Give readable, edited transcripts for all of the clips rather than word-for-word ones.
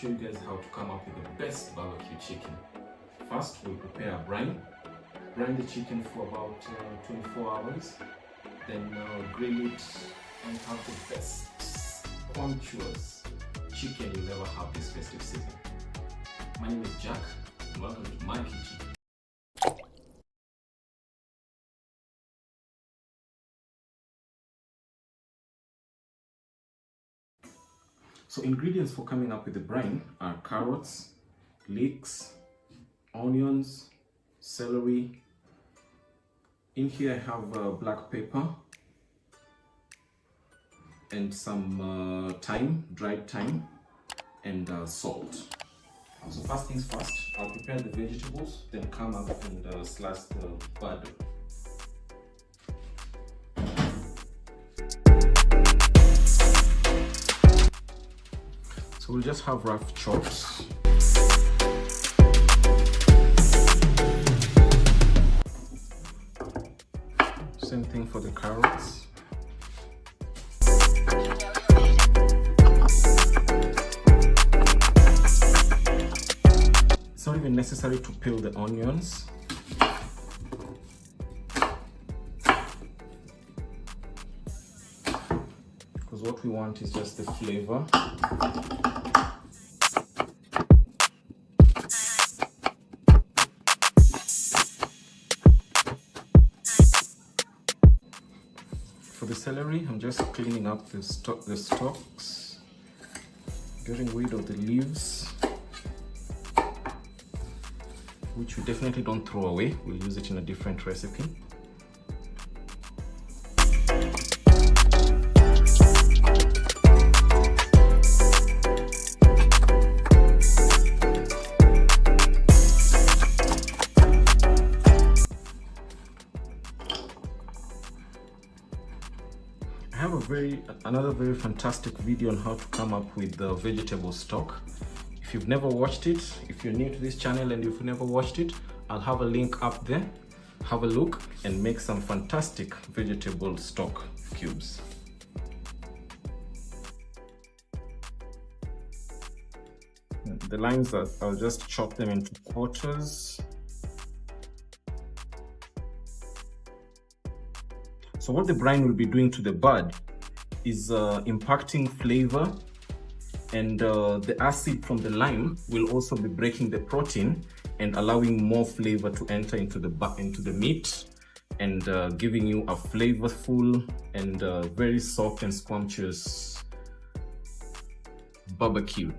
show you guys how to come up with the best barbecue chicken. First, we'll prepare a brine. Brine the chicken for about 24 hours. Then grill it and have the best scrumptious chicken you'll ever have this festive season. My name is Jack, and welcome to my kitchen. So ingredients for coming up with the brine are carrots, leeks, onions, celery. In here I have black pepper and some thyme, dried thyme, and salt. So first things first, I'll prepare the vegetables, then come up and slice the bud. So we'll just have rough chops. Same thing for the carrots. It's not even necessary to peel the onions. Because what we want is just the flavor. For the celery, I'm just cleaning up the stalks, getting rid of the leaves, which we definitely don't throw away. We'll use it in a different recipe. I have another very fantastic video on how to come up with the vegetable stock. If you've never watched it, if you're new to this channel and you've never watched it, I'll have a link up there. Have a look and make some fantastic vegetable stock cubes. The lines, I'll just chop them into quarters. So what the brine will be doing to the bud is impacting flavor, and the acid from the lime will also be breaking the protein and allowing more flavor to enter into the meat, and giving you a flavorful and very soft and scrumptious barbecue.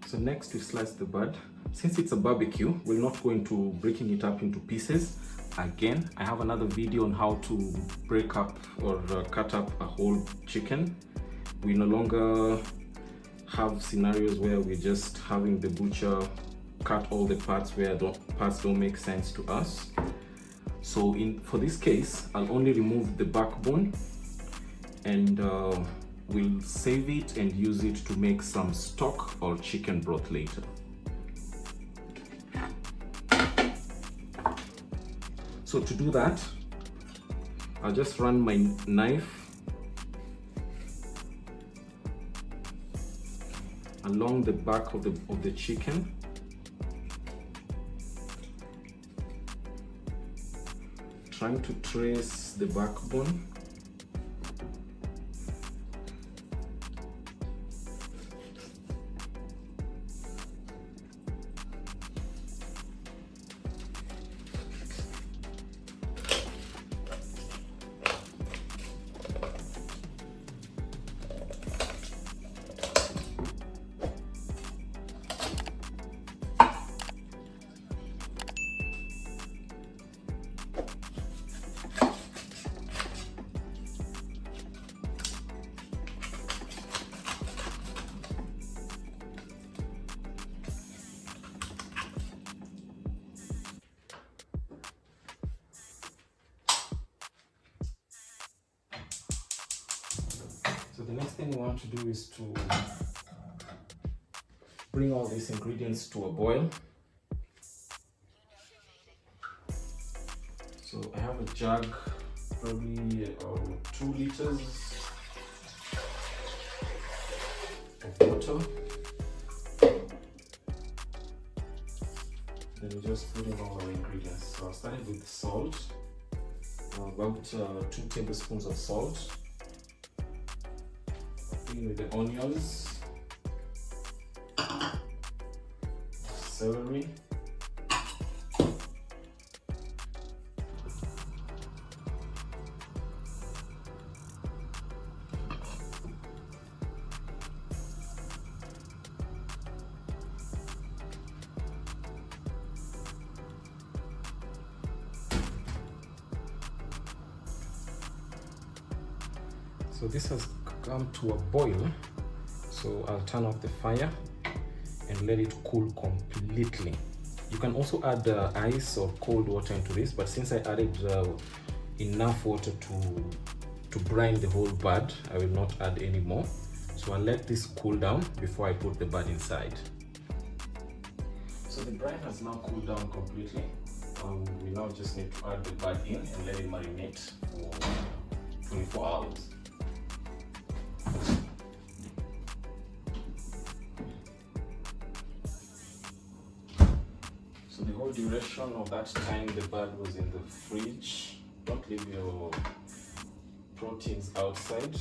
So next we slice the bud. Since it's a barbecue, we're not going to breaking it up into pieces. Again, I have another video on how to break up or cut up a whole chicken. We no longer have scenarios where we're just having the butcher cut all the parts where the parts don't make sense to us. So for this case, I'll only remove the backbone, and we'll save it and use it to make some stock or chicken broth later. So to do that, I'll just run my knife along the back of the chicken. Trying to trace the backbone. So the next thing we want to do is to bring all these ingredients to a boil. So I have a jug, probably 2 liters of water. Then we just put in all our ingredients. So I started with salt, about 2 tablespoons of salt. In with the onions, celery, so this has come to a boil, so I'll turn off the fire and let it cool completely. You can also add ice or cold water into this, but since I added enough water to brine the whole bud, I will not add any more. So I'll let this cool down before I put the bud inside. So the brine has now cooled down completely. We now just need to add the bud in and let it marinate for 24 hours. So the whole duration of that time the bud was in the fridge. Don't leave your proteins outside.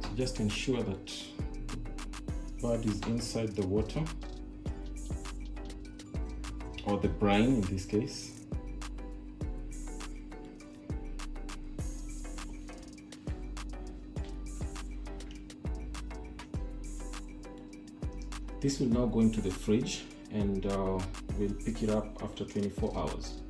So just ensure that the bud is inside the water, or the brine in this case. This will now go into the fridge and we'll pick it up after 24 hours.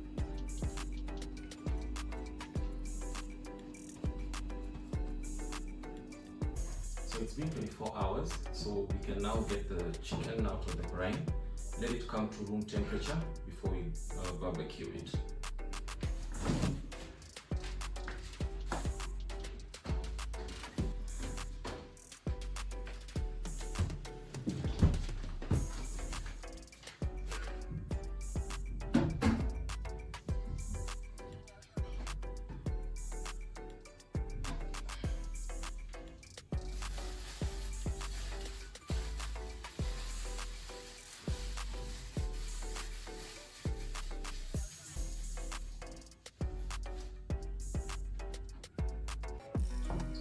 So it's been 24 hours, so we can now get the chicken out of the brine. Let it come to room temperature before we barbecue it.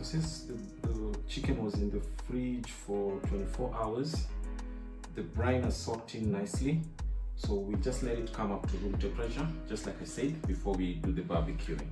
Since the chicken was in the fridge for 24 hours, the brine has soaked in nicely. So we just let it come up to room temperature, just like I said, before we do the barbecuing.